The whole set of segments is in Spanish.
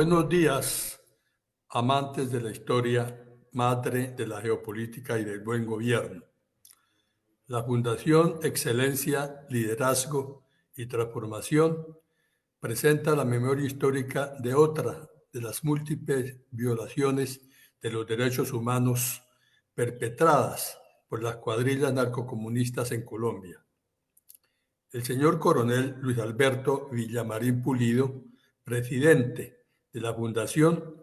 Buenos días, amantes de la historia, madre de la geopolítica y del buen gobierno. La Fundación Excelencia, Liderazgo y Transformación presenta la memoria histórica de otra de las múltiples violaciones de los derechos humanos perpetradas por las cuadrillas narcocomunistas en Colombia. El señor coronel Luis Alberto Villamarín Pulido, presidente de la Fundación,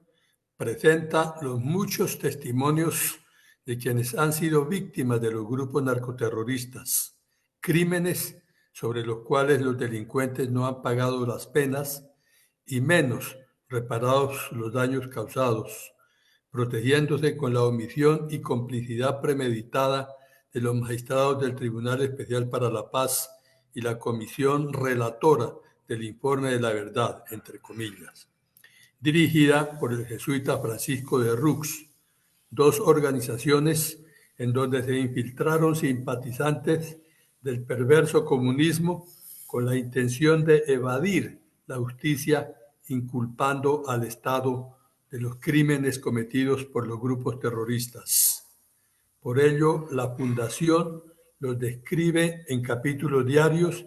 presenta los muchos testimonios de quienes han sido víctimas de los grupos narcoterroristas, crímenes sobre los cuales los delincuentes no han pagado las penas y menos reparados los daños causados, protegiéndose con la omisión y complicidad premeditada de los magistrados del Tribunal Especial para la Paz y la comisión relatora del informe de la verdad, entre comillas, dirigida por el jesuita Francisco de Rux, dos organizaciones en donde se infiltraron simpatizantes del perverso comunismo con la intención de evadir la justicia, inculpando al Estado de los crímenes cometidos por los grupos terroristas. Por ello, la Fundación los describe en capítulos diarios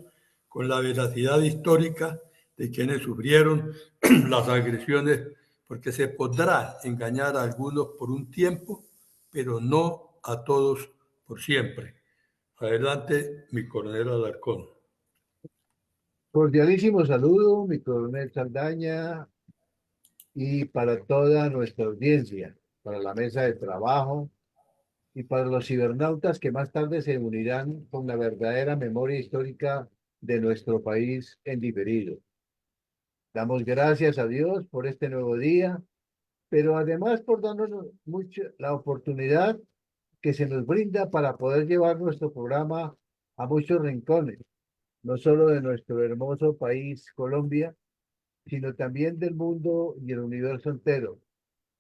con la veracidad histórica de quienes sufrieron las agresiones, porque se podrá engañar a algunos por un tiempo, pero no a todos por siempre. Adelante, mi coronel Alarcón. Cordialísimo saludo, mi coronel Saldaña, y para toda nuestra audiencia, para la mesa de trabajo y para los cibernautas que más tarde se unirán con la verdadera memoria histórica de nuestro país en diferido. Damos gracias a Dios por este nuevo día, pero además por darnos la oportunidad que se nos brinda para poder llevar nuestro programa a muchos rincones, no solo de nuestro hermoso país, Colombia, sino también del mundo y el universo entero,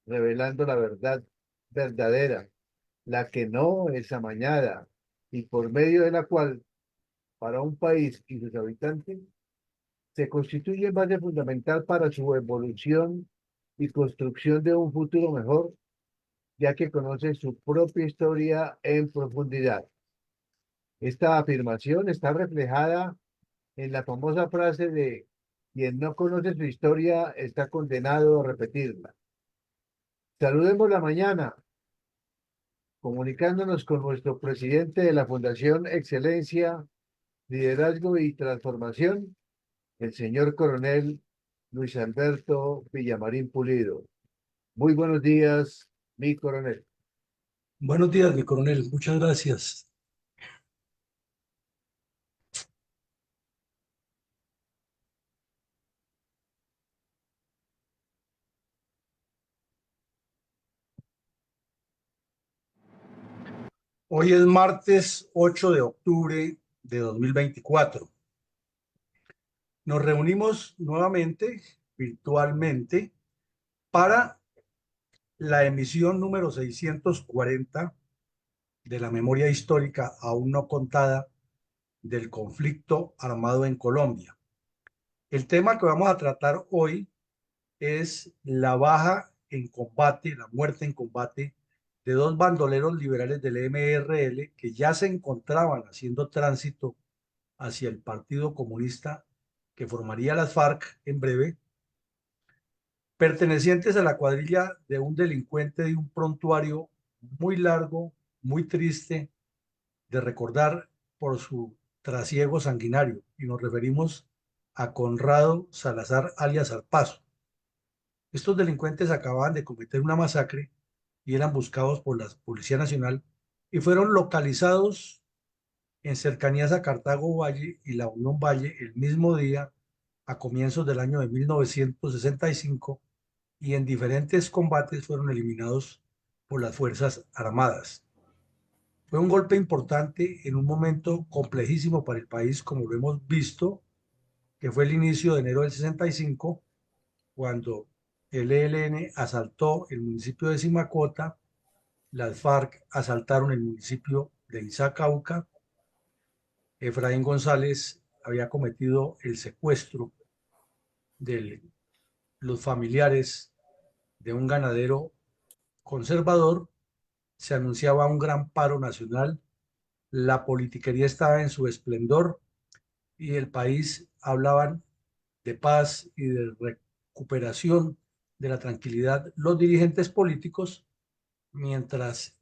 revelando la verdad verdadera, la que no es amañada, y por medio de la cual, para un país y sus habitantes, se constituye base fundamental para su evolución y construcción de un futuro mejor, ya que conoce su propia historia en profundidad. Esta afirmación está reflejada en la famosa frase de quien no conoce su historia está condenado a repetirla. Saludemos la mañana, comunicándonos con nuestro presidente de la Fundación Excelencia, Liderazgo y Transformación, el señor coronel Luis Alberto Villamarín Pulido. Muy buenos días, mi coronel. Buenos días, mi coronel. Muchas gracias. Hoy es martes 8 de octubre de 2024. Nos reunimos nuevamente virtualmente para la emisión número 640 de la memoria histórica aún no contada del conflicto armado en Colombia. El tema que vamos a tratar hoy es la baja en combate, la muerte en combate de dos bandoleros liberales del MRL que ya se encontraban haciendo tránsito hacia el Partido Comunista que formaría las FARC en breve, pertenecientes a la cuadrilla de un delincuente de un prontuario muy largo, muy triste de recordar por su trasiego sanguinario, y nos referimos a Conrado Salazar alias Arpazo. Estos delincuentes acababan de cometer una masacre y eran buscados por la Policía Nacional y fueron localizados en cercanías a Cartago Valle y la Unión Valle el mismo día a comienzos del año de 1965, y en diferentes combates fueron eliminados por las Fuerzas Armadas. Fue un golpe importante en un momento complejísimo para el país, como lo hemos visto, que fue el inicio de enero del 65, cuando el ELN asaltó el municipio de Simacota, las FARC asaltaron el municipio de Izacauca. Efraín González había cometido el secuestro de los familiares de un ganadero conservador. Se anunciaba un gran paro nacional, la politiquería estaba en su esplendor y el país hablaban de paz y de recuperación de la tranquilidad los dirigentes políticos, mientras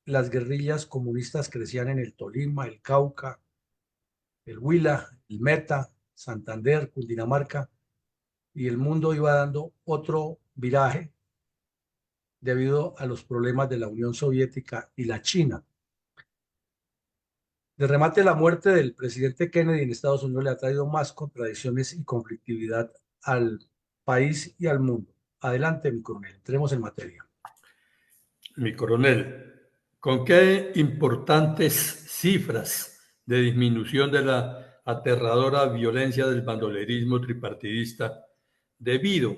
las guerrillas comunistas crecían en el Tolima, el Cauca, el Huila, el Meta, Santander, Cundinamarca, y el mundo iba dando otro viraje debido a los problemas de la Unión Soviética y la China. De remate, la muerte del presidente Kennedy en Estados Unidos le ha traído más contradicciones y conflictividad al país y al mundo. Adelante, mi coronel, entremos en materia. Mi coronel, ¿con qué importantes cifras de disminución de la aterradora violencia del bandolerismo tripartidista debido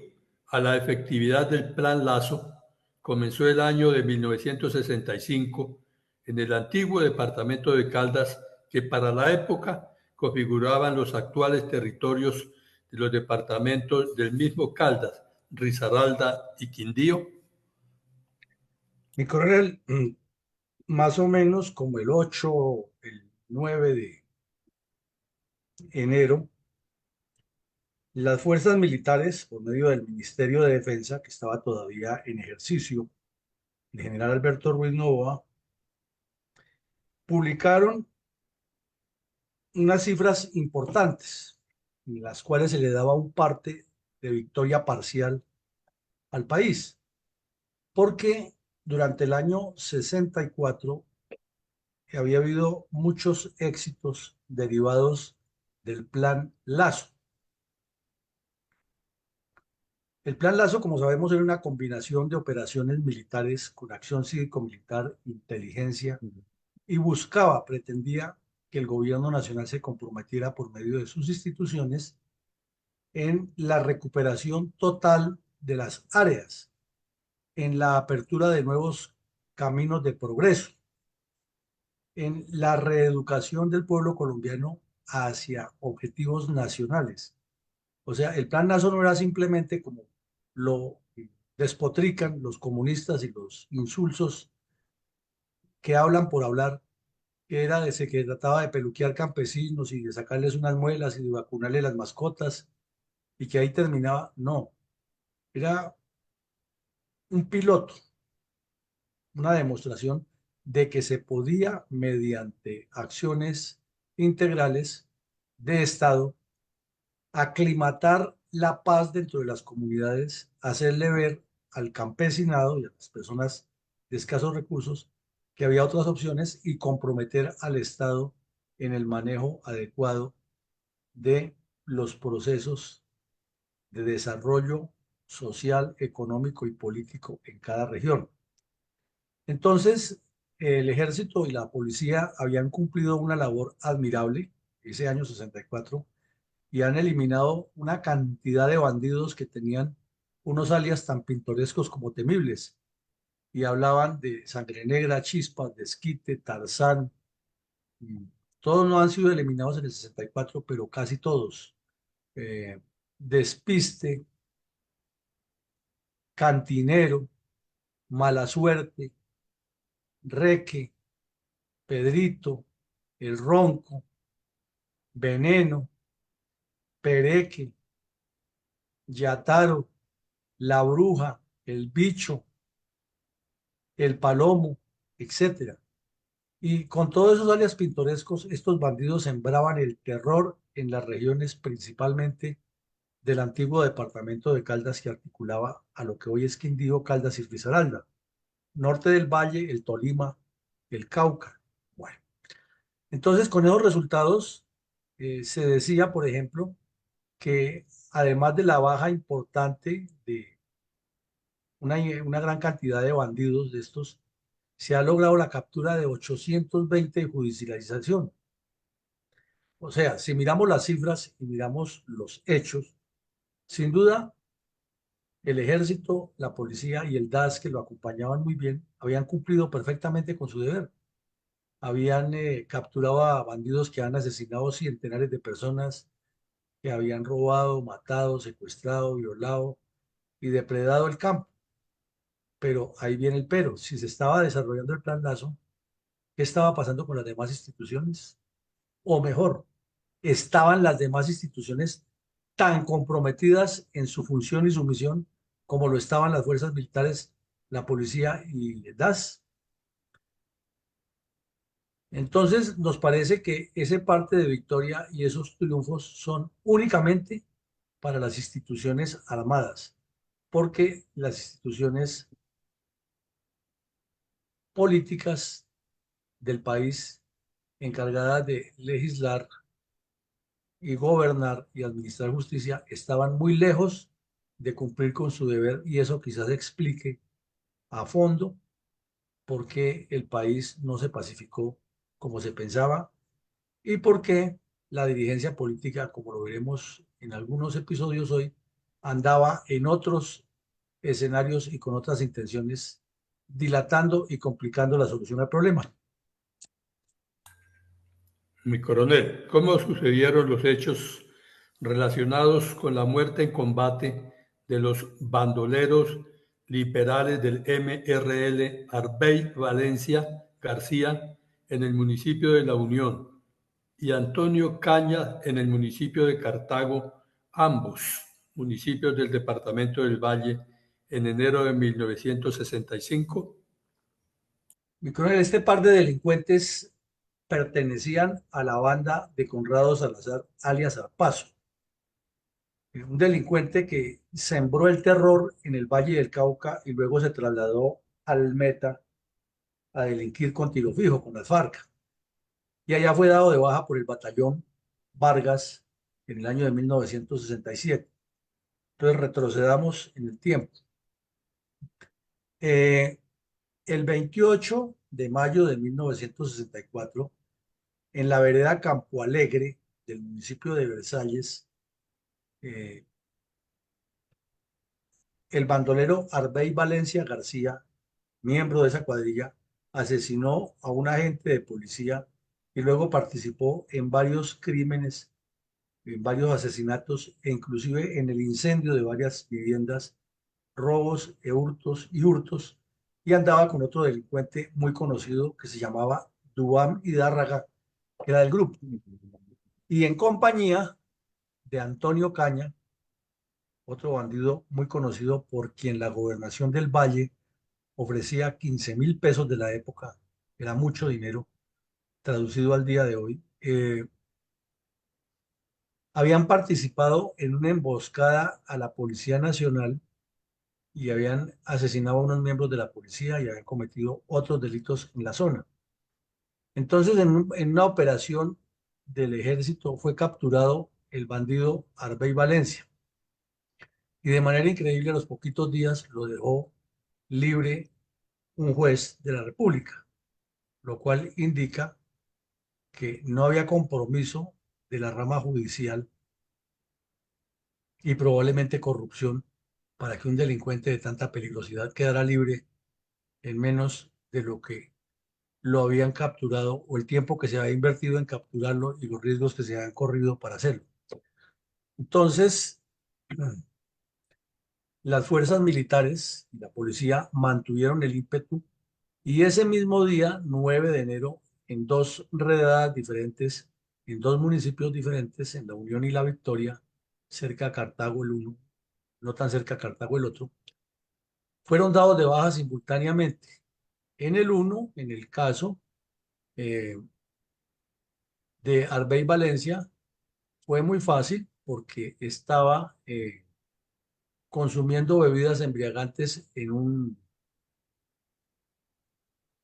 a la efectividad del Plan Lazo comenzó el año de 1965 en el antiguo departamento de Caldas, que para la época configuraban los actuales territorios de los departamentos del mismo Caldas, Risaralda y Quindío? Mi coronel, más o menos como el 8, el 9 de enero, las fuerzas militares, por medio del Ministerio de Defensa, que estaba todavía en ejercicio, el general Alberto Ruiz Novoa, publicaron unas cifras importantes, en las cuales se le daba un parte de victoria parcial al país, porque durante el año 64 había habido muchos éxitos derivados del Plan Lazo. El Plan Lazo, como sabemos, era una combinación de operaciones militares con acción cívico-militar, inteligencia, y buscaba, pretendía que el gobierno nacional se comprometiera por medio de sus instituciones en la recuperación total de las áreas, en la apertura de nuevos caminos de progreso, en la reeducación del pueblo colombiano hacia objetivos nacionales. O sea, el Plan Lazo no era simplemente como lo despotrican los comunistas y los insulsos que hablan por hablar, que era de se que trataba de peluquear campesinos y de sacarles unas muelas y de vacunarles las mascotas y que ahí terminaba. No, era un piloto, una demostración de que se podía, mediante acciones integrales de Estado, aclimatar la paz dentro de las comunidades, hacerle ver al campesinado y a las personas de escasos recursos que había otras opciones y comprometer al Estado en el manejo adecuado de los procesos de desarrollo social, económico y político en cada región. Entonces, el ejército y la policía habían cumplido una labor admirable ese año 64 y han eliminado una cantidad de bandidos que tenían unos alias tan pintorescos como temibles y hablaban de Sangre Negra, Chispas, Desquite, Tarzán. mm, Todos no han sido eliminados en el 64, pero casi todos. Eh, Despiste, Cantinero, Mala Suerte, Reque, Pedrito, El Ronco, Veneno, Pereque, Yataro, La Bruja, El Bicho, El Palomo, etcétera. Y con todos esos alias pintorescos, estos bandidos sembraban el terror en las regiones principalmente del antiguo departamento de Caldas que articulaba a lo que hoy es Quindío, Caldas y Risaralda, norte del Valle, el Tolima, el Cauca. Bueno, entonces con esos resultados se decía, por ejemplo, que además de la baja importante de una gran cantidad de bandidos de estos, se ha logrado la captura de 820 de judicialización. O sea, si miramos las cifras y miramos los hechos, sin duda el ejército, la policía y el DAS que lo acompañaban muy bien, habían cumplido perfectamente con su deber. Habían capturado a bandidos que han asesinado centenares de personas, que habían robado, matado, secuestrado, violado y depredado el campo. Pero ahí viene el pero. Si se estaba desarrollando el Plan Lazo, ¿qué estaba pasando con las demás instituciones? O mejor, estaban las demás instituciones tan comprometidas en su función y su misión como lo estaban las fuerzas militares, la policía y el DAS. Entonces, nos parece que ese parte de victoria y esos triunfos son únicamente para las instituciones armadas, porque las instituciones políticas del país encargadas de legislar y gobernar y administrar justicia estaban muy lejos de cumplir con su deber y eso quizás explique a fondo por qué el país no se pacificó como se pensaba y por qué la dirigencia política, como lo veremos en algunos episodios hoy, andaba en otros escenarios y con otras intenciones, dilatando y complicando la solución al problema. Mi coronel, ¿cómo sucedieron los hechos relacionados con la muerte en combate de los bandoleros liberales del MRL Arbey Valencia García en el municipio de La Unión y Antonio Cañas en el municipio de Cartago, ambos municipios del departamento del Valle, en enero de 1965? Mi coronel, este par de delincuentes pertenecían a la banda de Conrado Salazar, alias Arpazo, un delincuente que sembró el terror en el Valle del Cauca y luego se trasladó al Meta a delinquir con tiro fijo, con las FARC. Y allá fue dado de baja por el batallón Vargas en el año de 1967. Entonces retrocedamos en el tiempo. Eh, el 28 de mayo de 1964, en la vereda Campo Alegre del municipio de Versalles, eh, el bandolero Arbey Valencia García, miembro de esa cuadrilla, asesinó a un agente de policía y luego participó en varios crímenes, en varios asesinatos e inclusive en el incendio de varias viviendas, robos e hurtos y andaba con otro delincuente muy conocido que se llamaba Dubán Hidárraga, que era del grupo, y en compañía de Antonio Caña, otro bandido muy conocido por quien la gobernación del Valle ofrecía 15.000 pesos de la época, era mucho dinero, traducido al día de hoy. Habían participado en una emboscada a la Policía Nacional y habían asesinado a unos miembros de la policía y habían cometido otros delitos en la zona. Entonces, en una operación del ejército fue capturado el bandido Arbey Valencia y de manera increíble a los poquitos días lo dejó libre un juez de la República, lo cual indica que no había compromiso de la rama judicial y probablemente corrupción para que un delincuente de tanta peligrosidad quedara libre en menos de lo que lo habían capturado o el tiempo que se había invertido en capturarlo y los riesgos que se habían corrido para hacerlo. Entonces, las fuerzas militares y la policía mantuvieron el ímpetu y ese mismo día, 9 de enero, en dos redadas diferentes, en dos municipios diferentes, en La Unión y La Victoria, cerca a Cartago el uno, no tan cerca a Cartago el otro, fueron dados de baja simultáneamente. En el uno, en el caso eh, de Arbey Valencia, fue muy fácil porque estaba consumiendo bebidas embriagantes en un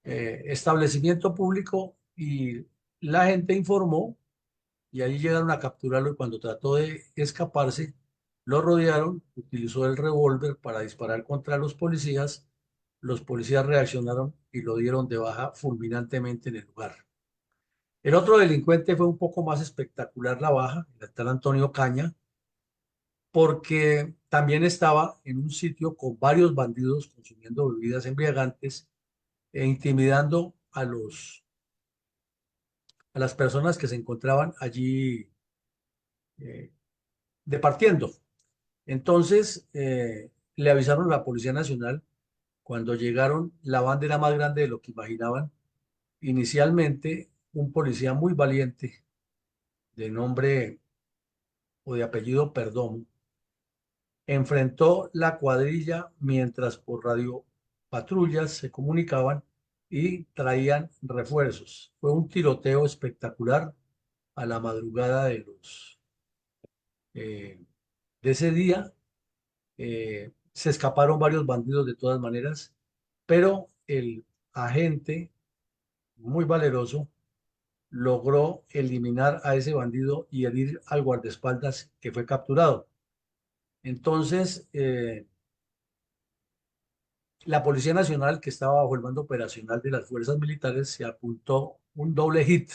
establecimiento público y la gente informó y ahí llegaron a capturarlo y cuando trató de escaparse, lo rodearon, utilizó el revólver para disparar contra los policías reaccionaron y lo dieron de baja fulminantemente en el lugar. El otro delincuente fue un poco más espectacular la baja, el tal Antonio Caña, porque también estaba en un sitio con varios bandidos consumiendo bebidas embriagantes e intimidando a las personas que se encontraban allí eh, departiendo. Entonces, le avisaron a la Policía Nacional. Cuando llegaron, la banda era más grande de lo que imaginaban. Inicialmente, un policía muy valiente, de nombre o de apellido Perdomo, enfrentó la cuadrilla mientras por radio patrullas se comunicaban y traían refuerzos. Fue un tiroteo espectacular a la madrugada eh, de ese día. Se escaparon varios bandidos de todas maneras, pero el agente, muy valeroso, logró eliminar a ese bandido y herir al guardaespaldas que fue capturado. Entonces, la Policía Nacional, que estaba bajo el mando operacional de las fuerzas militares, se apuntó un doble hit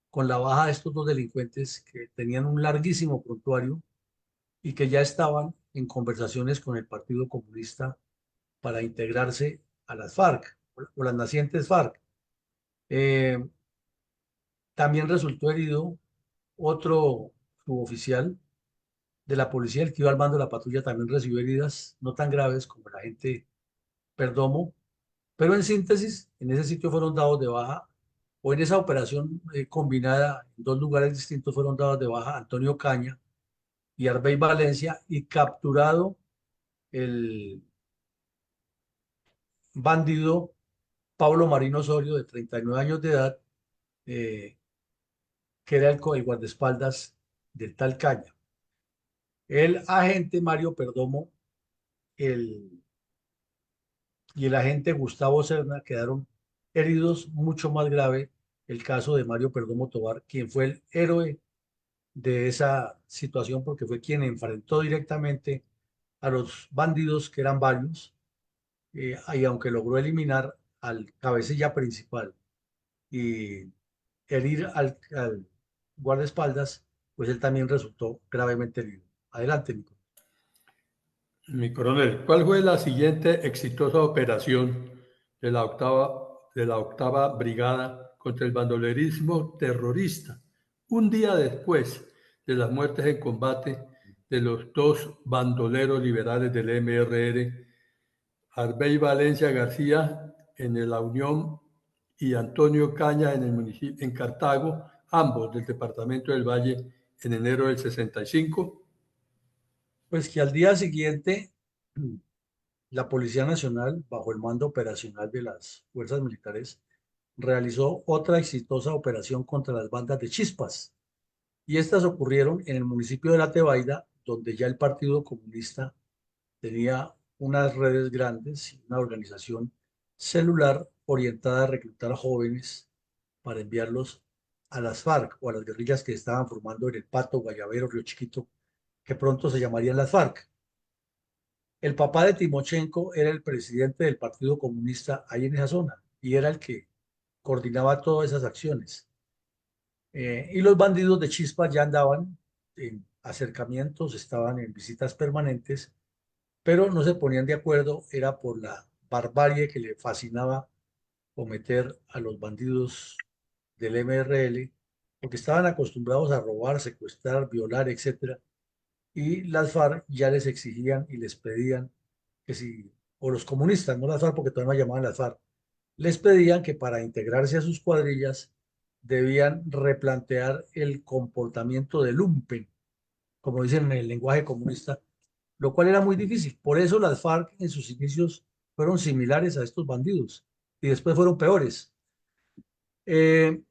con la baja de estos dos delincuentes que tenían un larguísimo prontuario y que ya estaban en conversaciones con el Partido Comunista para integrarse a las FARC o las nacientes FARC. Eh, También resultó herido otro suboficial de la policía, el que iba al mando de la patrulla, también recibió heridas no tan graves como el agente Perdomo, pero en síntesis, en ese sitio fueron dados de baja, o en esa operación combinada en dos lugares distintos fueron dados de baja Antonio Caña y Arbey Valencia y capturado el bandido Pablo Marino Osorio, de 39 años de edad, eh, que era el guardaespaldas del tal Caña. El agente Mario Perdomo el, y el agente Gustavo Serna quedaron heridos mucho más grave el caso de Mario Perdomo Tobar, quien fue el héroe de esa situación porque fue quien enfrentó directamente a los bandidos, que eran varios, y aunque logró eliminar al cabecilla principal y herir al guardaespaldas, pues él también resultó gravemente herido. Adelante, Nico. Mi coronel, ¿cuál fue la siguiente exitosa operación de la octava brigada contra el bandolerismo terrorista, un día después de las muertes en combate de los dos bandoleros liberales del MRR, Arbey Valencia García en La Unión y Antonio Caña en Cartago, ambos del departamento del Valle, en enero del 65. Pues que al día siguiente la Policía Nacional, bajo el mando operacional de las fuerzas militares, realizó otra exitosa operación contra las bandas de Chispas. Y estas ocurrieron en el municipio de La Tebaida, donde ya el Partido Comunista tenía unas redes grandes y una organización celular orientada a reclutar a jóvenes para enviarlos a las FARC o a las guerrillas que estaban formando en el Pato, Guayabero, Río Chiquito, que pronto se llamarían las FARC. El papá de Timochenko era el presidente del Partido Comunista ahí en esa zona y era el que coordinaba todas esas acciones. Y los bandidos de Chispa ya andaban en acercamientos, estaban en visitas permanentes, pero no se ponían de acuerdo, era por la barbarie que le fascinaba cometer a los bandidos del MRL, porque estaban acostumbrados a robar, secuestrar, violar, etcétera, y las FARC ya les exigían y les pedían que si, o los comunistas, no las FARC porque todavía no llamaban las FARC, les pedían que para integrarse a sus cuadrillas debían replantear el comportamiento del lumpen, como dicen en el lenguaje comunista, lo cual era muy difícil. Por eso las FARC en sus inicios fueron similares a estos bandidos y después fueron peores. Eh,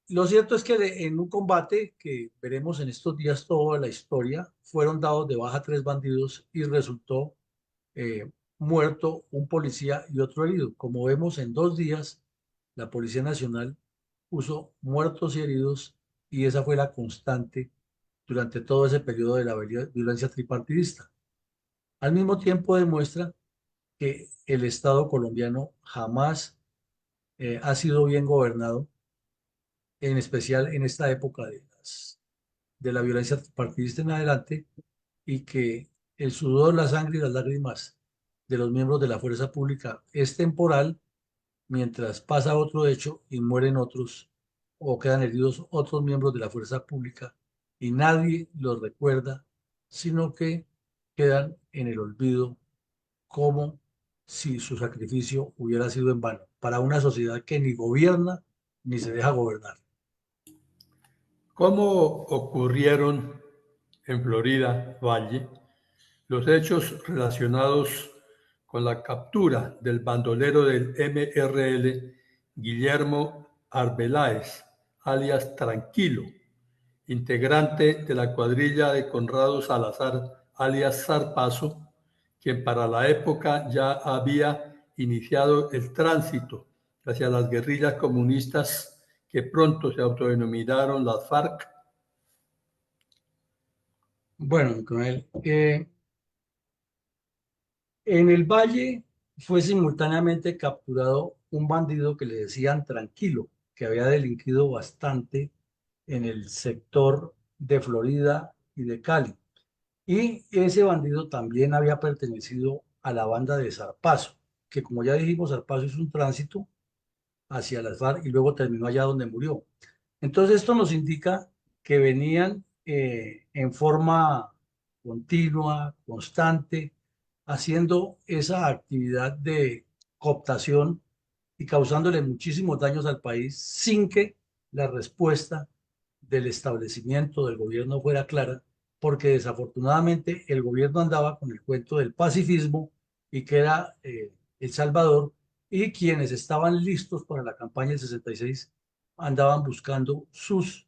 lo cierto es que en un combate que veremos en estos días toda la historia, fueron dados de baja 3 bandidos y resultó muerto un policía y otro herido. Como vemos, en 2 días la Policía Nacional puso muertos y heridos y esa fue la constante durante todo ese periodo de la violencia tripartidista. Al mismo tiempo demuestra que el Estado colombiano jamás ha sido bien gobernado, en especial en esta época de la violencia partidista en adelante, y que el sudor, la sangre y las lágrimas de los miembros de la fuerza pública es temporal, mientras pasa otro hecho y mueren otros o quedan heridos otros miembros de la fuerza pública y nadie los recuerda, sino que quedan en el olvido como si su sacrificio hubiera sido en vano para una sociedad que ni gobierna ni se deja gobernar. ¿Cómo ocurrieron en Florida, Valle, los hechos relacionados con la captura del bandolero del MRL, Guillermo Arbeláez, alias Tranquilo, integrante de la cuadrilla de Conrado Salazar, alias Zarpazo, quien para la época ya había iniciado el tránsito hacia las guerrillas comunistas que pronto se autodenominaron las FARC? Bueno, Coronel, en el Valle fue simultáneamente capturado un bandido que le decían Tranquilo, que había delinquido bastante en el sector de Florida y de Cali. Y ese bandido también había pertenecido a la banda de Zarpazo, que como ya dijimos, Zarpazo hizo un tránsito hacia las FARC y luego terminó allá donde murió. Entonces esto nos indica que venían en forma continua, constante, haciendo esa actividad de cooptación y causándole muchísimos daños al país sin que la respuesta del establecimiento del gobierno fuera clara, porque desafortunadamente el gobierno andaba con el cuento del pacifismo y que era El Salvador, y quienes estaban listos para la campaña del 66 andaban buscando sus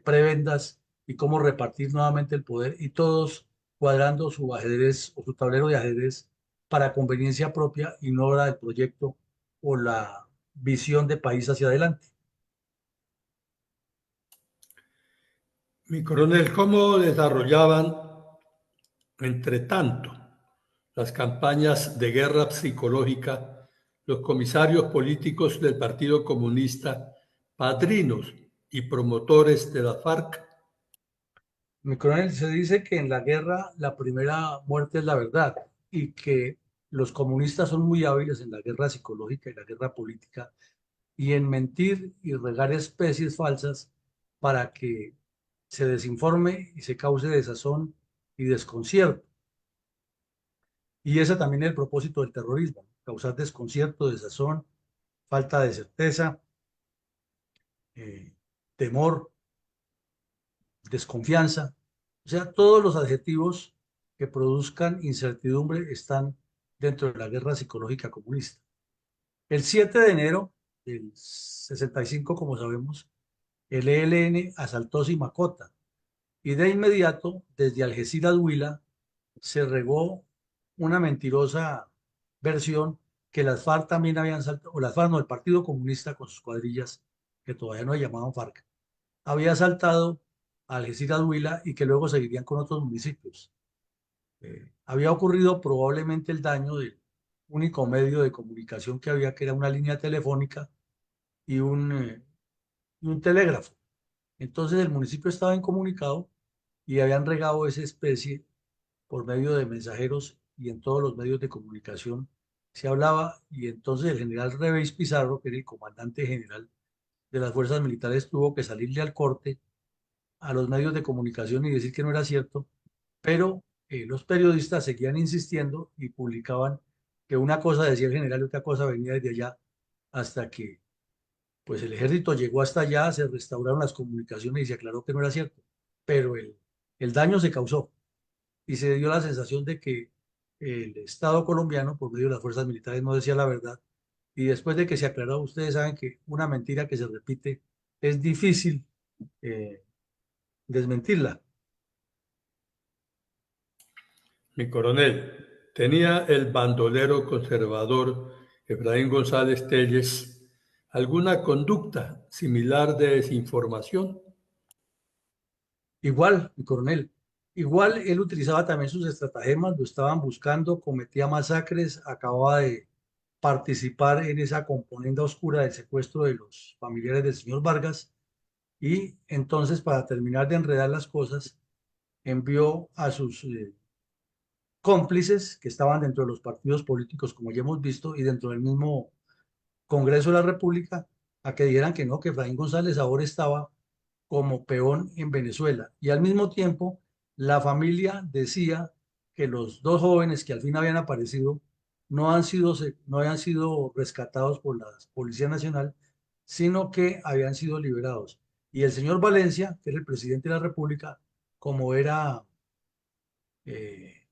prebendas y cómo repartir nuevamente el poder y todos cuadrando su ajedrez o su tablero de ajedrez para conveniencia propia y no para el proyecto o la visión de país hacia adelante. Mi coronel, ¿cómo desarrollaban, entre tanto, las campañas de guerra psicológica los comisarios políticos del Partido Comunista, padrinos y promotores de la FARC? Mi coronel, se dice que en la guerra la primera muerte es la verdad y que los comunistas son muy hábiles en la guerra psicológica y la guerra política y en mentir y regar especies falsas para que se desinforme y se cause desazón y desconcierto. Y ese también es el propósito del terrorismo, causar desconcierto, desazón, falta de certeza, temor, desconfianza. O sea, todos los adjetivos que produzcan incertidumbre están dentro de la guerra psicológica comunista. El 7 de enero del 65, como sabemos, el ELN asaltó Simacota y de inmediato, desde Algeciras Huila, se regó una mentirosa versión que las FARC también habían saltado, o las FARC no, el Partido Comunista con sus cuadrillas, que todavía no se llamaban FARC, había saltado a Algeciras Huila y que luego seguirían con otros municipios. Había ocurrido probablemente el daño del único medio de comunicación que había, que era una línea telefónica y un telégrafo. Entonces el municipio estaba incomunicado y habían regado esa especie por medio de mensajeros y en todos los medios de comunicación se hablaba, y entonces el general Reveis Pizarro, que era el comandante general de las fuerzas militares, tuvo que salirle al corte a los medios de comunicación y decir que no era cierto, pero los periodistas seguían insistiendo y publicaban que una cosa decía el general y otra cosa venía desde allá, hasta que pues el ejército llegó hasta allá, se restauraron las comunicaciones y se aclaró que no era cierto, pero el daño se causó y se dio la sensación de que el Estado colombiano, por medio de las fuerzas militares, no decía la verdad. Y después de que se aclaró, ustedes saben que una mentira que se repite es difícil eh, desmentirla. Mi coronel, ¿tenía el bandolero conservador Efraín González Telles alguna conducta similar de desinformación? Igual, mi coronel, igual él utilizaba también sus estratagemas, lo estaban buscando, cometía masacres, acababa de participar en esa componenda oscura del secuestro de los familiares del señor Vargas, y entonces, para terminar de enredar las cosas, envió a sus cómplices que estaban dentro de los partidos políticos, como ya hemos visto, y dentro del mismo Congreso de la República, a que dijeran que no, que Efraín González ahora estaba como peón en Venezuela. Y al mismo tiempo, la familia decía que los dos jóvenes que al fin habían aparecido no habían sido rescatados por la Policía Nacional, sino que habían sido liberados. Y el señor Valencia, que era el presidente de la República, como era eh,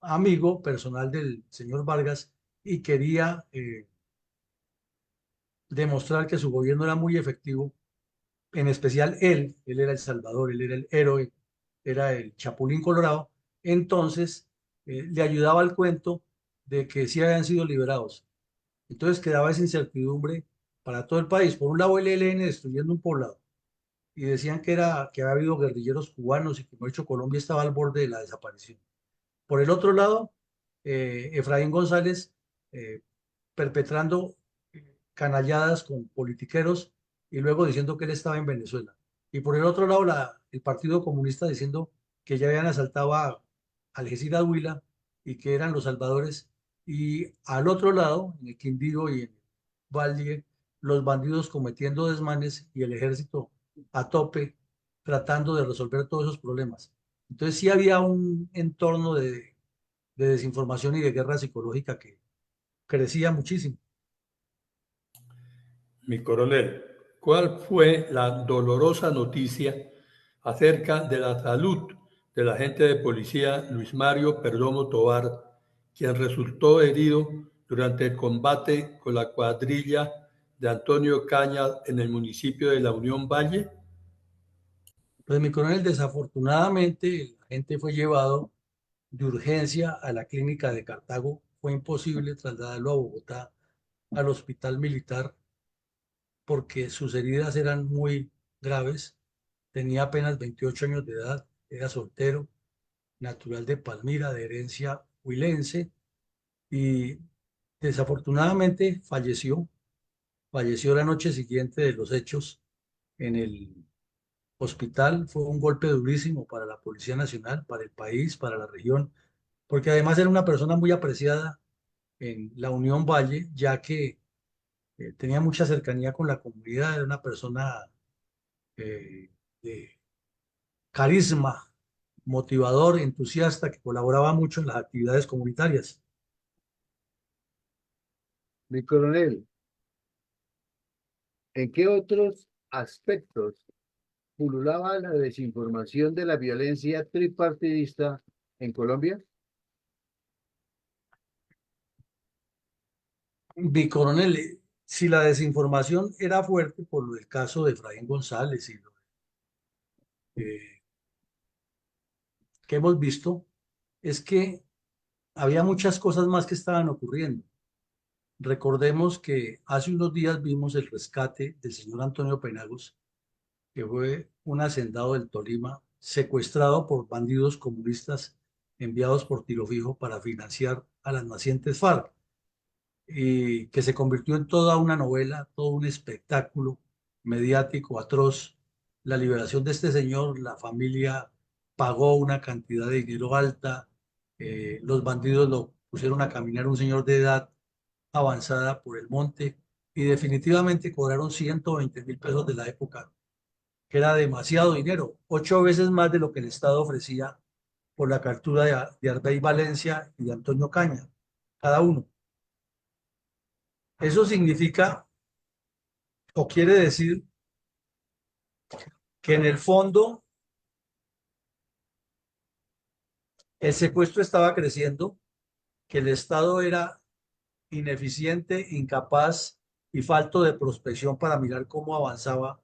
amigo personal del señor Vargas y quería demostrar que su gobierno era muy efectivo, en especial él era el salvador, él era el héroe, era el Chapulín Colorado, entonces le ayudaba al cuento de que sí habían sido liberados. Entonces quedaba esa incertidumbre para todo el país. Por un lado el ELN destruyendo un poblado y decían que había habido guerrilleros cubanos y que, de hecho, Colombia estaba al borde de la desaparición. Por el otro lado, Efraín González eh, perpetrando canalladas con politiqueros y luego diciendo que él estaba en Venezuela. Y por el otro lado, el Partido Comunista diciendo que ya habían asaltado a Algeciras Huila y que eran los salvadores. Y al otro lado, en el Quindío y en Valle, los bandidos cometiendo desmanes y el ejército a tope tratando de resolver todos esos problemas. Entonces sí había un entorno de desinformación y de guerra psicológica que crecía muchísimo. Mi coronel, ¿cuál fue la dolorosa noticia acerca de la salud del agente de policía Luis Mario Perdomo Tovar, quien resultó herido durante el combate con la cuadrilla de Antonio Caña en el municipio de La Unión Valle? Pues mi coronel, desafortunadamente, el agente fue llevado de urgencia a la clínica de Cartago. Fue imposible trasladarlo a Bogotá, al hospital militar, porque sus heridas eran muy graves. Tenía apenas 28 años de edad, era soltero, natural de Palmira, de herencia huilense, y desafortunadamente falleció la noche siguiente de los hechos en el hospital. Fue un golpe durísimo para la Policía Nacional, para el país, para la región, porque además era una persona muy apreciada en la Unión Valle, ya que tenía mucha cercanía con la comunidad, era una persona de carisma, motivador, entusiasta, que colaboraba mucho en las actividades comunitarias. Mi coronel, ¿En qué otros aspectos pululaba la desinformación de la violencia tripartidista en Colombia? Mi coronel, si la desinformación era fuerte por lo del caso de Efraín González y lo eh, que hemos visto, es que había muchas cosas más que estaban ocurriendo. Recordemos que hace unos días vimos el rescate del señor Antonio Penagos, que fue un hacendado del Tolima secuestrado por bandidos comunistas enviados por Tiro Fijo para financiar a las nacientes FARC, y que se convirtió en toda una novela, todo un espectáculo mediático atroz. La liberación de este señor, la familia pagó una cantidad de dinero alta, los bandidos lo pusieron a caminar un señor de edad avanzada por el monte y definitivamente cobraron 120.000 pesos de la época, que era demasiado dinero, 8 veces más de lo que el Estado ofrecía por la captura de Arbey Valencia y de Antonio Caña, cada uno. Eso significa o quiere decir que en el fondo el secuestro estaba creciendo, que el Estado era ineficiente, incapaz y falto de prospección para mirar cómo avanzaba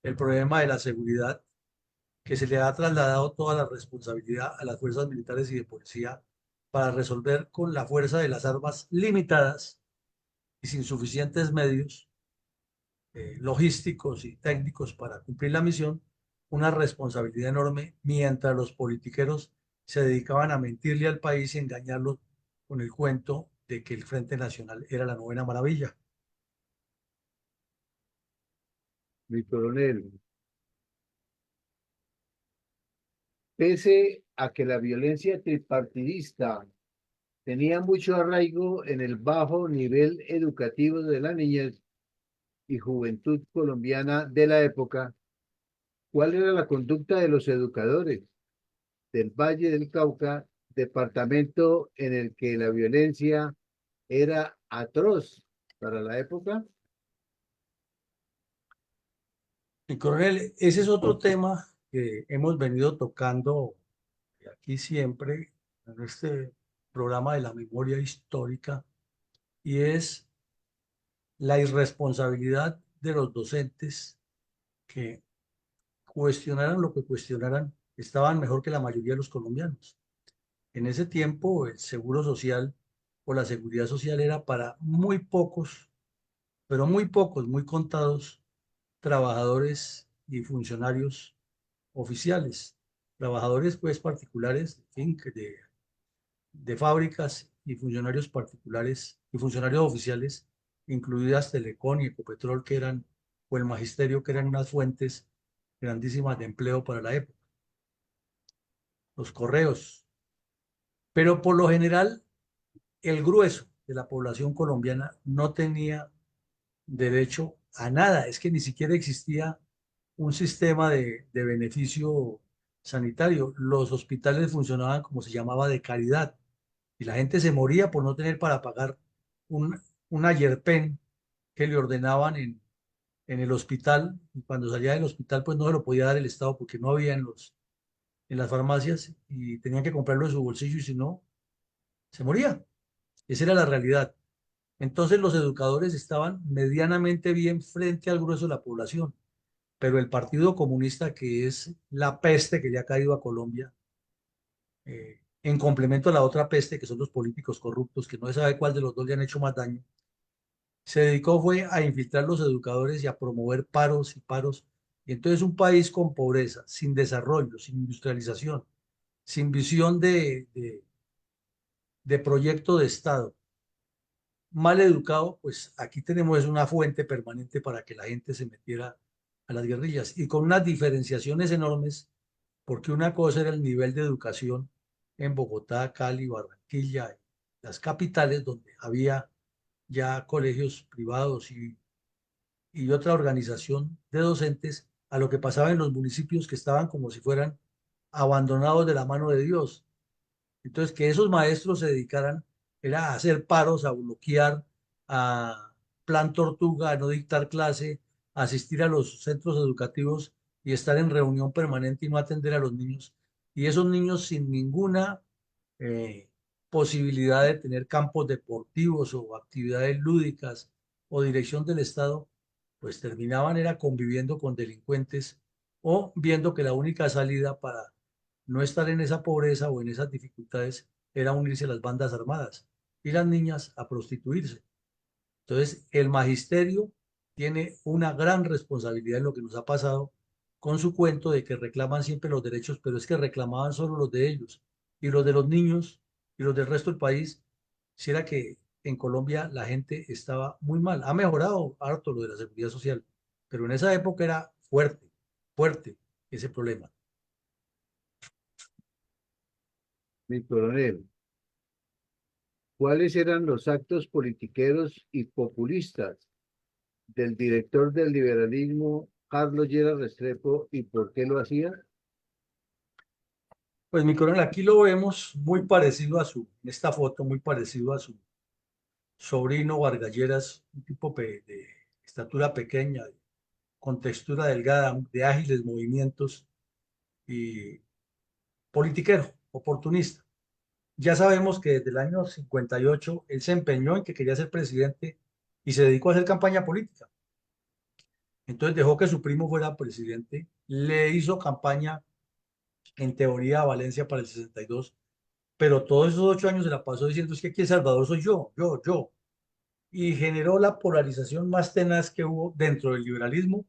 el problema de la seguridad, que se le ha trasladado toda la responsabilidad a las fuerzas militares y de policía para resolver con la fuerza de las armas limitadas y sin suficientes medios logísticos y técnicos para cumplir la misión, una responsabilidad enorme, mientras los politiqueros se dedicaban a mentirle al país y engañarlo con el cuento de que el Frente Nacional era la novena maravilla. Mi coronel, pese a que la violencia tripartidista tenía mucho arraigo en el bajo nivel educativo de la niñez y juventud colombiana de la época, ¿cuál era la conducta de los educadores del Valle del Cauca, departamento en el que la violencia era atroz para la época? Y coronel, ese es otro tema que hemos venido tocando aquí siempre en este programa de la memoria histórica, y es la irresponsabilidad de los docentes que cuestionaran lo que cuestionaran, estaban mejor que la mayoría de los colombianos. En ese tiempo, el seguro social o la seguridad social era para muy pocos, pero muy pocos, muy contados trabajadores y funcionarios oficiales, trabajadores pues particulares, en fin, de fábricas y funcionarios particulares y funcionarios oficiales, incluidas Telecom y Ecopetrol, que eran, o el magisterio, que eran unas fuentes grandísimas de empleo para la época, los correos. Pero por lo general, el grueso de la población colombiana no tenía derecho a nada. Es que ni siquiera existía un sistema de beneficio sanitario. Los hospitales funcionaban como se llamaba de caridad y la gente se moría por no tener para pagar una yerpen que le ordenaban en el hospital, y cuando salía del hospital pues no se lo podía dar el Estado porque no había en las farmacias y tenían que comprarlo en su bolsillo y si no, se moría. Esa era la realidad. Entonces los educadores estaban medianamente bien frente al grueso de la población, pero el Partido Comunista, que es la peste que le ha caído a Colombia, en complemento a la otra peste, que son los políticos corruptos, que no se sabe cuál de los dos le han hecho más daño, se dedicó fue a infiltrar los educadores y a promover paros y paros. Y entonces un país con pobreza, sin desarrollo, sin industrialización, sin visión de proyecto de Estado, mal educado, pues aquí tenemos una fuente permanente para que la gente se metiera a las guerrillas y con unas diferenciaciones enormes, porque una cosa era el nivel de educación en Bogotá, Cali, Barranquilla, las capitales donde había ya colegios privados y otra organización de docentes, a lo que pasaba en los municipios que estaban como si fueran abandonados de la mano de Dios. Entonces, que esos maestros se dedicaran era a hacer paros, a bloquear, a plan tortuga, a no dictar clase, asistir a los centros educativos y estar en reunión permanente y no atender a los niños. Y esos niños sin ninguna eh, posibilidad de tener campos deportivos o actividades lúdicas o dirección del Estado, pues terminaban era conviviendo con delincuentes o viendo que la única salida para no estar en esa pobreza o en esas dificultades era unirse a las bandas armadas y las niñas a prostituirse. Entonces, el magisterio tiene una gran responsabilidad en lo que nos ha pasado con su cuento de que reclaman siempre los derechos, pero es que reclamaban solo los de ellos y los de los niños y los del resto del país. Si era que en Colombia la gente estaba muy mal. Ha mejorado harto lo de la seguridad social, pero en esa época era fuerte, fuerte ese problema. Mi coronel, ¿cuáles eran los actos politiqueros y populistas del director del liberalismo, Carlos Lleras Restrepo, y por qué lo hacía? Pues mi coronel, aquí lo vemos muy parecido a en esta foto, muy parecido a su sobrino Vargas Lleras, un tipo de estatura pequeña, con textura delgada, de ágiles movimientos y politiquero, oportunista. Ya sabemos que desde el año 58 él se empeñó en que quería ser presidente y se dedicó a hacer campaña política. Entonces dejó que su primo fuera presidente, le hizo campaña en teoría a Valencia para el 62, pero todos esos 8 años se la pasó diciendo es que aquí en Salvador soy yo, y generó la polarización más tenaz que hubo dentro del liberalismo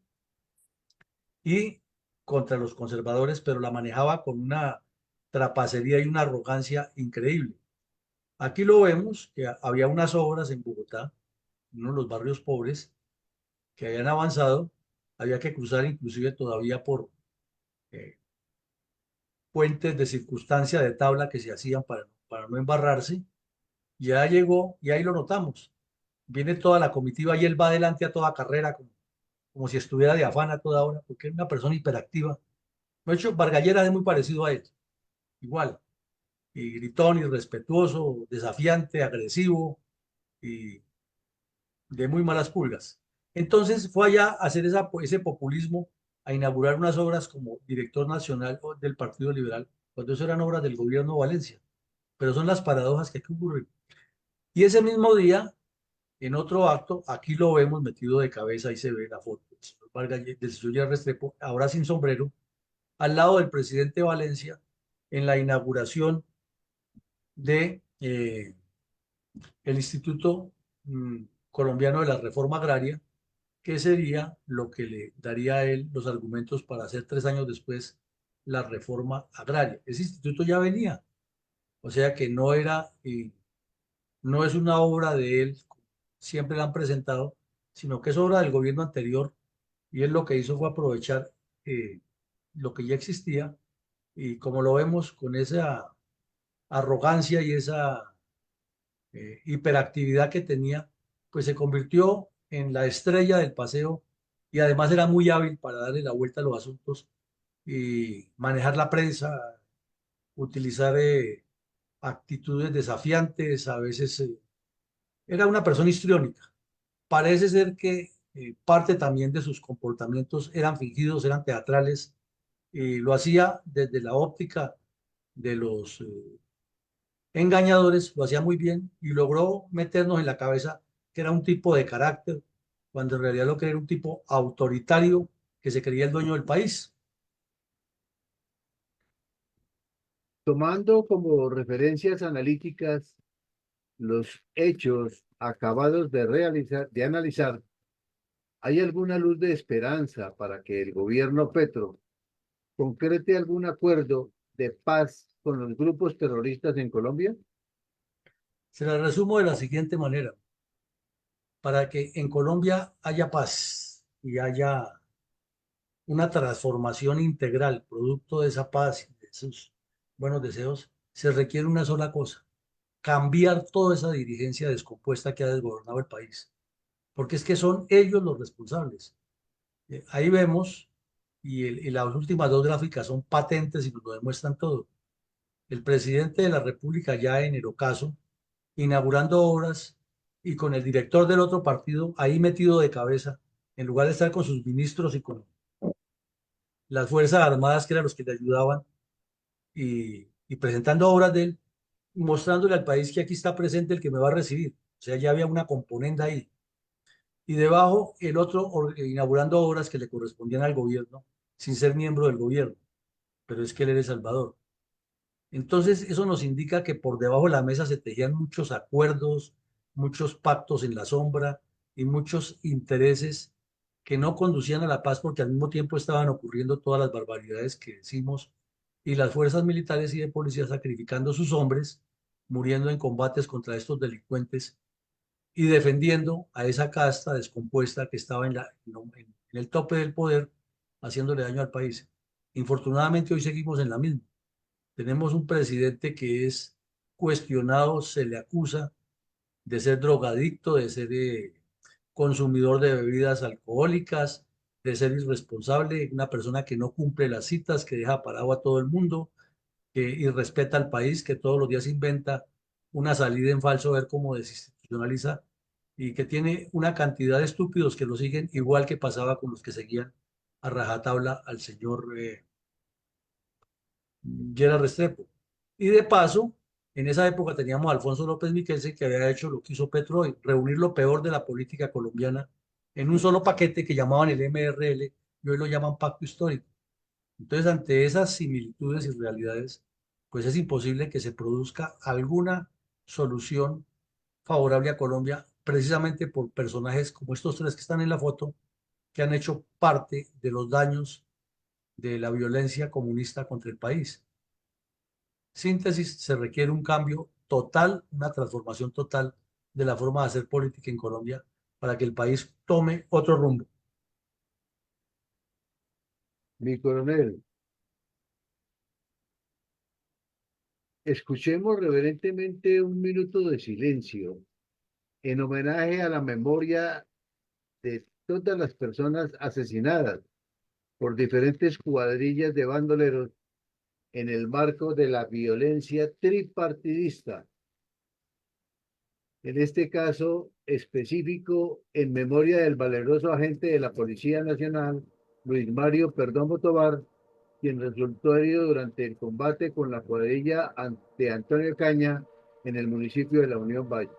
y contra los conservadores, pero la manejaba con una trapacería y una arrogancia increíble. Aquí lo vemos, que había unas obras en Bogotá, en uno de los barrios pobres, que habían avanzado, había que cruzar inclusive todavía por eh, puentes de circunstancia de tabla que se hacían para no embarrarse. Ya llegó y ahí lo notamos. Viene toda la comitiva y él va adelante a toda carrera, como si estuviera de afán a toda hora, porque es una persona hiperactiva. De hecho, Vargas Lleras es muy parecido a él, igual, y gritón, irrespetuoso, desafiante, agresivo y de muy malas pulgas. Entonces fue allá a hacer ese populismo, a inaugurar unas obras como director nacional del Partido Liberal, cuando eso eran obras del gobierno de Valencia. Pero son las paradojas que aquí ocurren. Y ese mismo día, en otro acto, aquí lo vemos metido de cabeza, ahí se ve la foto del señor Vargas, del señor Restrepo, ahora sin sombrero, al lado del presidente Valencia, en la inauguración de el Instituto Colombiano de la Reforma Agraria, que sería lo que le daría a él los argumentos para hacer 3 años después la reforma agraria. Ese instituto ya venía, o sea que no era, no es una obra de él, siempre la han presentado, sino que es obra del gobierno anterior y él lo que hizo fue aprovechar eh, lo que ya existía y como lo vemos con esa arrogancia y esa hiperactividad que tenía, pues se convirtió en la estrella del paseo y además era muy hábil para darle la vuelta a los asuntos y manejar la prensa, utilizar actitudes desafiantes, a veces era una persona histriónica. Parece ser que parte también de sus comportamientos eran fingidos, eran teatrales, y lo hacía desde la óptica de los engañadores, lo hacía muy bien y logró meternos en la cabeza que era un tipo de carácter, cuando en realidad lo que era un tipo autoritario que se creía el dueño del país. Tomando como referencias analíticas los hechos acabados de analizar, ¿hay alguna luz de esperanza para que el gobierno Petro concrete algún acuerdo de paz con los grupos terroristas en Colombia? Se la resumo de la siguiente manera. Para que en Colombia haya paz y haya una transformación integral, producto de esa paz y de esos buenos deseos, se requiere una sola cosa, cambiar toda esa dirigencia descompuesta que ha desgobernado el país, porque es que son ellos los responsables. Ahí vemos, y las últimas dos gráficas son patentes y nos lo demuestran todo. El presidente de la República ya en el ocaso, inaugurando obras y con el director del otro partido ahí metido de cabeza en lugar de estar con sus ministros y con las Fuerzas Armadas, que eran los que le ayudaban, y presentando obras de él, mostrándole al país que aquí está presente el que me va a recibir. O sea, ya había una componenda ahí. Y debajo el otro inaugurando obras que le correspondían al gobierno, sin ser miembro del gobierno, pero es que él era El Salvador. Entonces, eso nos indica que por debajo de la mesa se tejían muchos acuerdos, muchos pactos en la sombra y muchos intereses que no conducían a la paz porque al mismo tiempo estaban ocurriendo todas las barbaridades que decimos y las fuerzas militares y de policía sacrificando sus hombres, muriendo en combates contra estos delincuentes y defendiendo a esa casta descompuesta que estaba en el tope del poder, haciéndole daño al país. Infortunadamente hoy seguimos en la misma. Tenemos un presidente que es cuestionado, se le acusa de ser drogadicto, de ser consumidor de bebidas alcohólicas, de ser irresponsable, una persona que no cumple las citas, que deja parado a todo el mundo, que irrespeta al país, que todos los días inventa una salida en falso, ver cómo desinstitucionaliza y que tiene una cantidad de estúpidos que lo siguen, igual que pasaba con los que seguían a rajatabla al señor Gerard Restrepo. Y de paso, en esa época teníamos a Alfonso López Miquelsen, que había hecho lo que hizo Petro hoy, reunir lo peor de la política colombiana en un solo paquete que llamaban el MRL y hoy lo llaman Pacto Histórico. Entonces, ante esas similitudes y realidades, pues es imposible que se produzca alguna solución favorable a Colombia, precisamente por personajes como estos tres que están en la foto, que han hecho parte de los daños de la violencia comunista contra el país. Síntesis, se requiere un cambio total, una transformación total de la forma de hacer política en Colombia para que el país tome otro rumbo. Mi coronel, escuchemos reverentemente un minuto de silencio en homenaje a la memoria de todas las personas asesinadas por diferentes cuadrillas de bandoleros en el marco de la violencia tripartidista. En este caso específico, en memoria del valeroso agente de la Policía Nacional, Luis Mario Perdomo Tobar, quien resultó herido durante el combate con la cuadrilla de Antonio Caña en el municipio de La Unión Valle.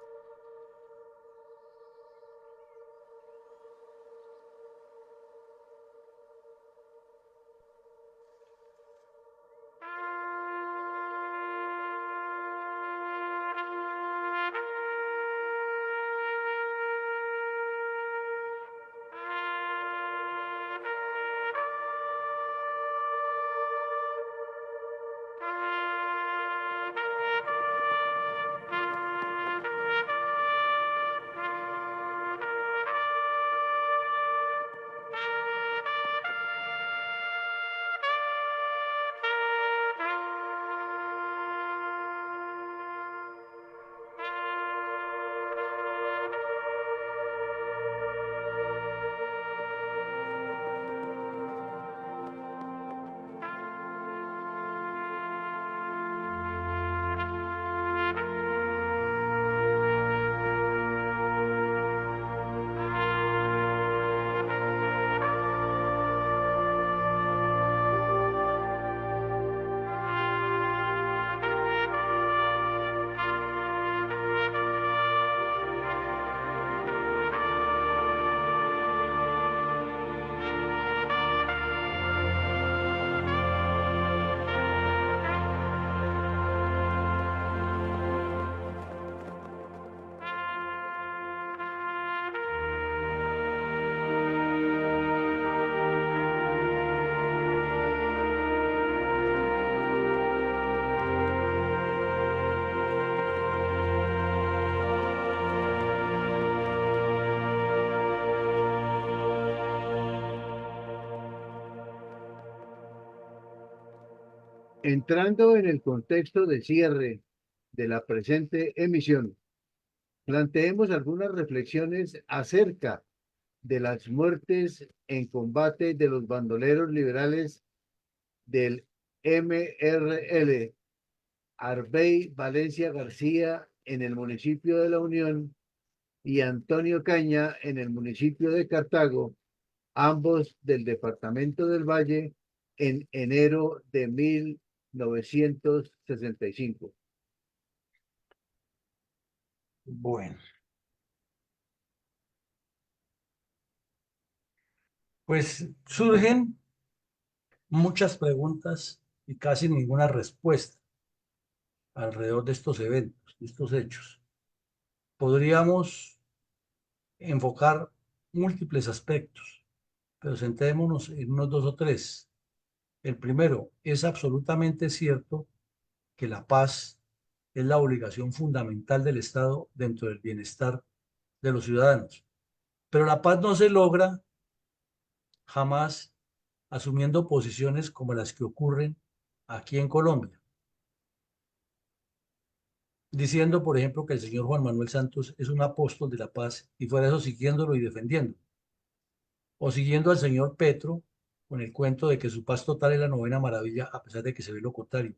Entrando en el contexto de cierre de la presente emisión, planteemos algunas reflexiones acerca de las muertes en combate de los bandoleros liberales del MRL, Arbey Valencia García en el municipio de La Unión y Antonio Caña en el municipio de Cartago, ambos del departamento del Valle, en enero de 1965. Bueno, pues surgen muchas preguntas y casi ninguna respuesta alrededor de estos eventos, de estos hechos. Podríamos enfocar múltiples aspectos, pero centrémonos en unos dos o tres. El primero, es absolutamente cierto que la paz es la obligación fundamental del Estado dentro del bienestar de los ciudadanos. Pero la paz no se logra jamás asumiendo posiciones como las que ocurren aquí en Colombia, diciendo, por ejemplo, que el señor Juan Manuel Santos es un apóstol de la paz y fuera de eso siguiéndolo y defendiendo, o siguiendo al señor Petro con el cuento de que su paz total es la novena maravilla, a pesar de que se ve lo contrario,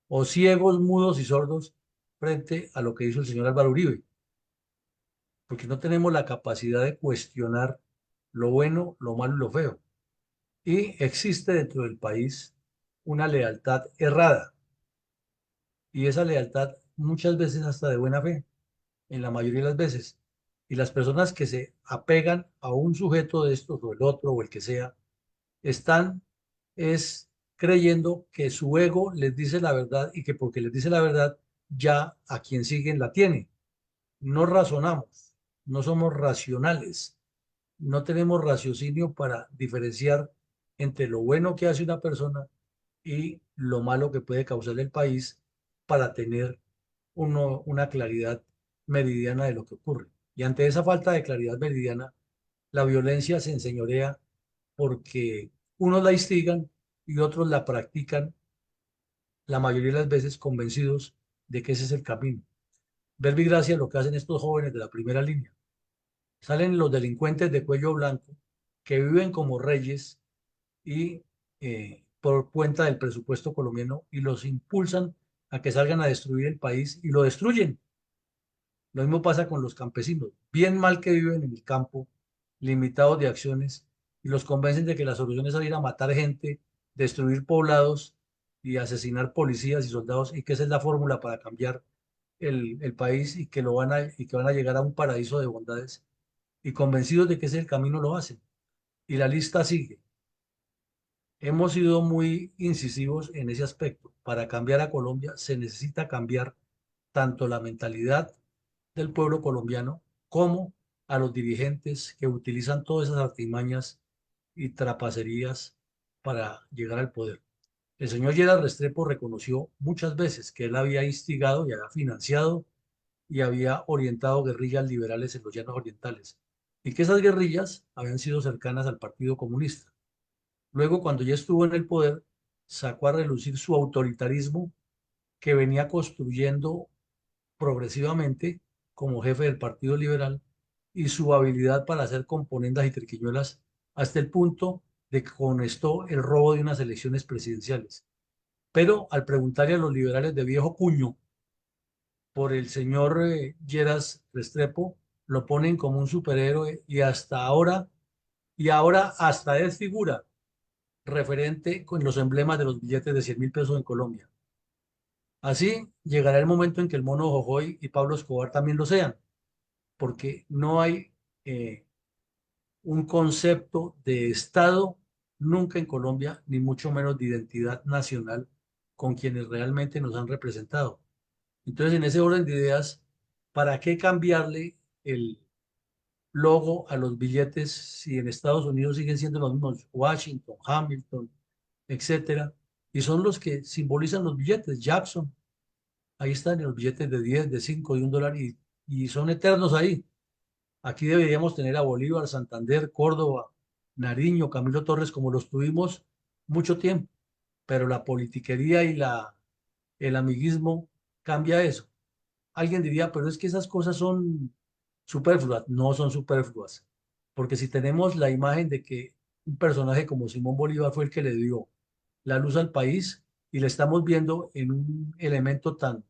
o ciegos, mudos y sordos frente a lo que hizo el señor Álvaro Uribe, porque no tenemos la capacidad de cuestionar lo bueno, lo malo y lo feo. Y existe dentro del país una lealtad errada, y esa lealtad muchas veces hasta de buena fe, en la mayoría de las veces. Y las personas que se apegan a un sujeto de estos o el otro o el que sea, están es creyendo que su ego les dice la verdad y que porque les dice la verdad, ya a quien siguen la tiene. No razonamos, no somos racionales, no tenemos raciocinio para diferenciar entre lo bueno que hace una persona y lo malo que puede causar el país para tener una claridad meridiana de lo que ocurre. Y ante esa falta de claridad meridiana, la violencia se enseñorea porque unos la instigan y otros la practican, la mayoría de las veces convencidos de que ese es el camino. Verbi Gracia lo que hacen estos jóvenes de la primera línea. Salen los delincuentes de cuello blanco que viven como reyes y por cuenta del presupuesto colombiano y los impulsan a que salgan a destruir el país y lo destruyen. Lo mismo pasa con los campesinos, bien mal que viven en el campo, limitados de acciones, y los convencen de que la solución es salir a matar gente, destruir poblados y asesinar policías y soldados, y que esa es la fórmula para cambiar el país y que, y que van a llegar a un paraíso de bondades, y convencidos de que ese es el camino lo hacen. Y la lista sigue. Hemos sido muy incisivos en ese aspecto. Para cambiar a Colombia se necesita cambiar tanto la mentalidad del pueblo colombiano como a los dirigentes que utilizan todas esas artimañas y trapacerías para llegar al poder. El señor Gerard Restrepo reconoció muchas veces que él había instigado y había financiado y había orientado guerrillas liberales en los llanos orientales y que esas guerrillas habían sido cercanas al Partido Comunista. Luego, cuando ya estuvo en el poder, sacó a relucir su autoritarismo que venía construyendo progresivamente como jefe del Partido Liberal y su habilidad para hacer componendas y triquiñuelas hasta el punto de que conestó el robo de unas elecciones presidenciales. Pero al preguntarle a los liberales de viejo cuño por el señor Lleras Restrepo, lo ponen como un superhéroe y ahora hasta es figura referente con los emblemas de los billetes de 100.000 pesos en Colombia. Así llegará el momento en que el mono Jojoy y Pablo Escobar también lo sean, porque no hay un concepto de Estado nunca en Colombia, ni mucho menos de identidad nacional con quienes realmente nos han representado. Entonces, en ese orden de ideas, ¿para qué cambiarle el logo a los billetes si en Estados Unidos siguen siendo los mismos? Washington, Hamilton, etcétera, y son los que simbolizan los billetes. Jackson, ahí están los billetes de 10, de 5, de $1 y son eternos ahí. Aquí deberíamos tener a Bolívar, Santander, Córdoba, Nariño, Camilo Torres, como los tuvimos mucho tiempo, pero la politiquería y el amiguismo cambia eso. Alguien diría, pero es que esas cosas son superfluas. No son superfluas, porque si tenemos la imagen de que un personaje como Simón Bolívar fue el que le dio la luz al país y le estamos viendo en un elemento tan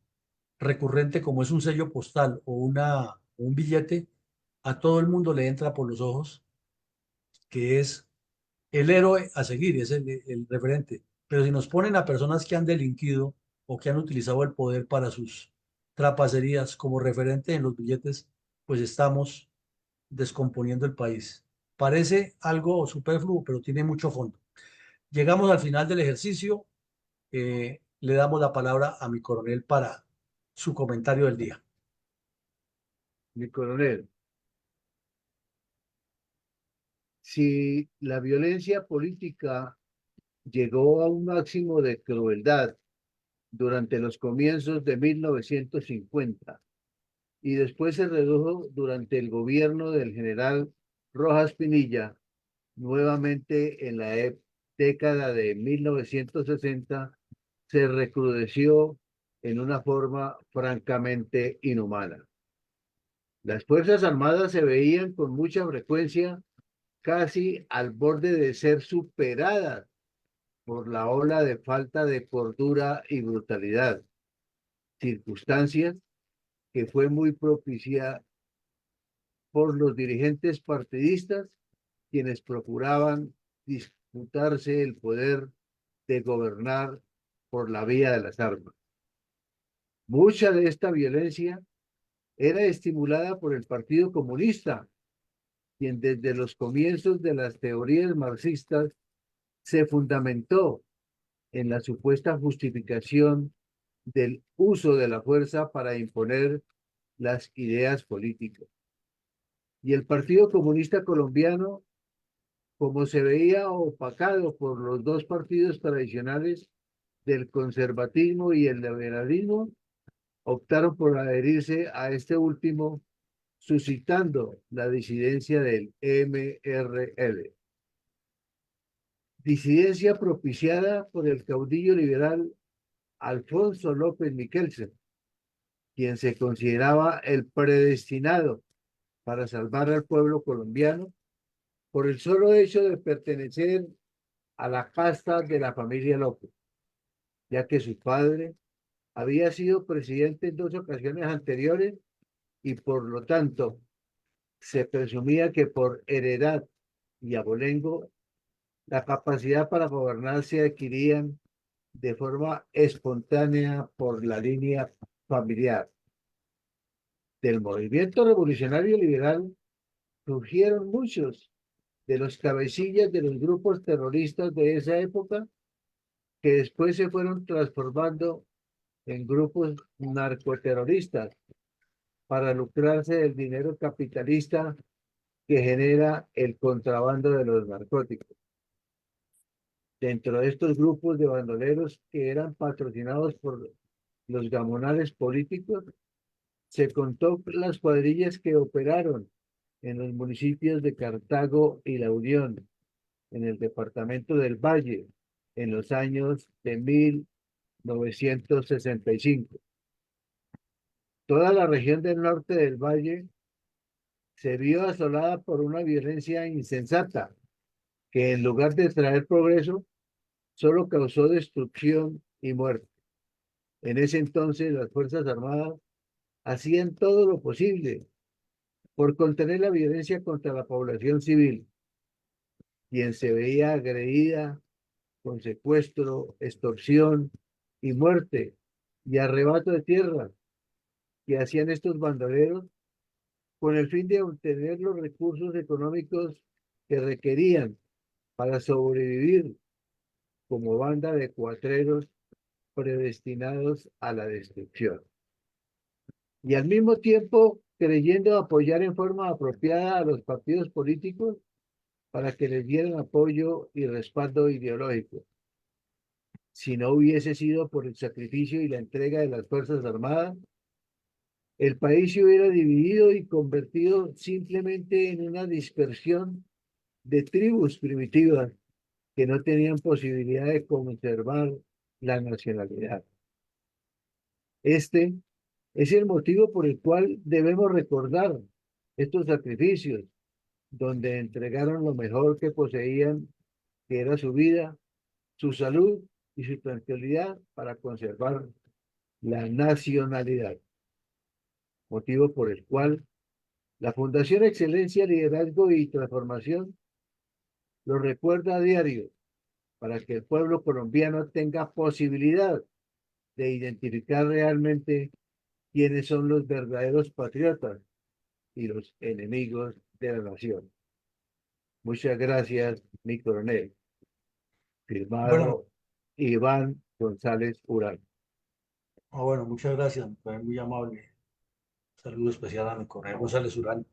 recurrente como es un sello postal o un billete, a todo el mundo le entra por los ojos. que es el héroe a seguir, es el referente. Pero si nos ponen a personas que han delinquido o que han utilizado el poder para sus trapacerías como referente en los billetes, pues estamos descomponiendo el país. Parece algo superfluo, pero tiene mucho fondo. Llegamos al final del ejercicio. Le damos la palabra a mi coronel para su comentario del día. Mi coronel, si la violencia política llegó a un máximo de crueldad durante los comienzos de 1950 y después se redujo durante el gobierno del general Rojas Pinilla, nuevamente en la década de 1960, se recrudeció en una forma francamente inhumana. Las Fuerzas Armadas se veían con mucha frecuencia casi al borde de ser superadas por la ola de falta de cordura y brutalidad, circunstancias que fue muy propicia por los dirigentes partidistas, quienes procuraban disputarse el poder de gobernar por la vía de las armas. Mucha de esta violencia era estimulada por el Partido Comunista, quien desde los comienzos de las teorías marxistas se fundamentó en la supuesta justificación del uso de la fuerza para imponer las ideas políticas. Y el Partido Comunista Colombiano, como se veía opacado por los dos partidos tradicionales del conservatismo y el liberalismo, optaron por adherirse a este último, suscitando la disidencia del MRL. Disidencia propiciada por el caudillo liberal Alfonso López Miquelsen, quien se consideraba el predestinado para salvar al pueblo colombiano por el solo hecho de pertenecer a la casta de la familia López, ya que su padre había sido presidente en dos ocasiones anteriores y por lo tanto se presumía que por heredad y abolengo la capacidad para gobernar se adquirían de forma espontánea por la línea familiar. Del movimiento revolucionario liberal surgieron muchos de los cabecillas de los grupos terroristas de esa época que después se fueron transformando en grupos narcoterroristas para lucrarse del dinero capitalista que genera el contrabando de los narcóticos. Dentro de estos grupos de bandoleros que eran patrocinados por los gamonales políticos, se contó las cuadrillas que operaron en los municipios de Cartago y La Unión, en el departamento del Valle, en los años de 1965. Toda la región del norte del Valle se vio asolada por una violencia insensata que en lugar de traer progreso, solo causó destrucción y muerte. En ese entonces las Fuerzas Armadas hacían todo lo posible por contener la violencia contra la población civil, quien se veía agredida con secuestro, extorsión y muerte y arrebato de tierra que hacían estos bandoleros con el fin de obtener los recursos económicos que requerían para sobrevivir como banda de cuatreros predestinados a la destrucción. Y al mismo tiempo creyendo apoyar en forma apropiada a los partidos políticos para que les dieran apoyo y respaldo ideológico. Si no hubiese sido por el sacrificio y la entrega de las Fuerzas Armadas, el país se hubiera dividido y convertido simplemente en una dispersión de tribus primitivas que no tenían posibilidad de conservar la nacionalidad. Este es el motivo por el cual debemos recordar estos sacrificios, donde entregaron lo mejor que poseían, que era su vida, su salud y su tranquilidad para conservar la nacionalidad. Motivo por el cual la Fundación Excelencia, Liderazgo y Transformación Lo recuerda a diario para que el pueblo colombiano tenga posibilidad de identificar realmente quiénes son los verdaderos patriotas y los enemigos de la nación. Muchas gracias, mi coronel. Bueno, Firmado Iván González Urán. bueno, muchas gracias, mi coronel, muy amable. Saludo especial a mi coronel González Urán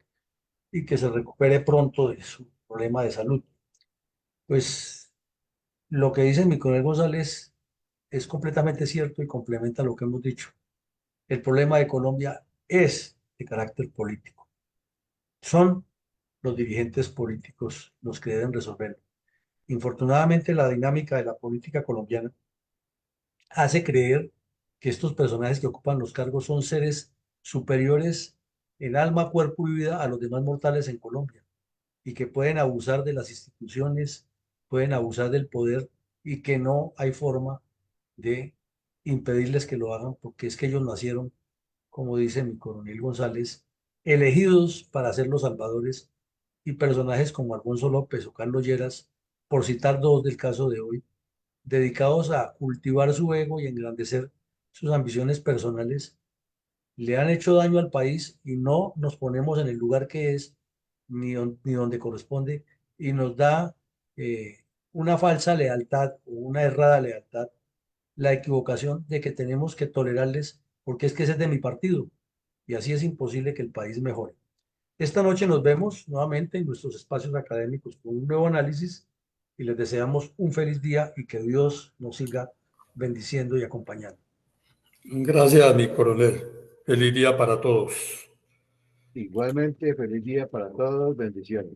y que se recupere pronto de su problema de salud. Pues lo que dice mi coronel González es completamente cierto y complementa lo que hemos dicho. El problema de Colombia es de carácter político. Son los dirigentes políticos los que deben resolverlo. Infortunadamente, la dinámica de la política colombiana hace creer que estos personajes que ocupan los cargos son seres superiores en alma, cuerpo y vida a los demás mortales en Colombia y que pueden abusar de las instituciones, pueden abusar del poder y que no hay forma de impedirles que lo hagan porque es que ellos nacieron, como dice mi coronel González, elegidos para ser los salvadores y personajes como Alfonso López o Carlos Lleras, por citar dos del caso de hoy, dedicados a cultivar su ego y engrandecer sus ambiciones personales, le han hecho daño al país y no nos ponemos en el lugar que es ni donde corresponde y nos da una falsa lealtad o una errada lealtad, la equivocación de que tenemos que tolerarles porque es que ese es de mi partido y así es imposible que el país mejore. Esta noche nos vemos nuevamente en nuestros espacios académicos con un nuevo análisis y les deseamos un feliz día y que Dios nos siga bendiciendo y acompañando. Gracias, mi coronel. Feliz día para todos. Igualmente, feliz día para todos. Bendiciones.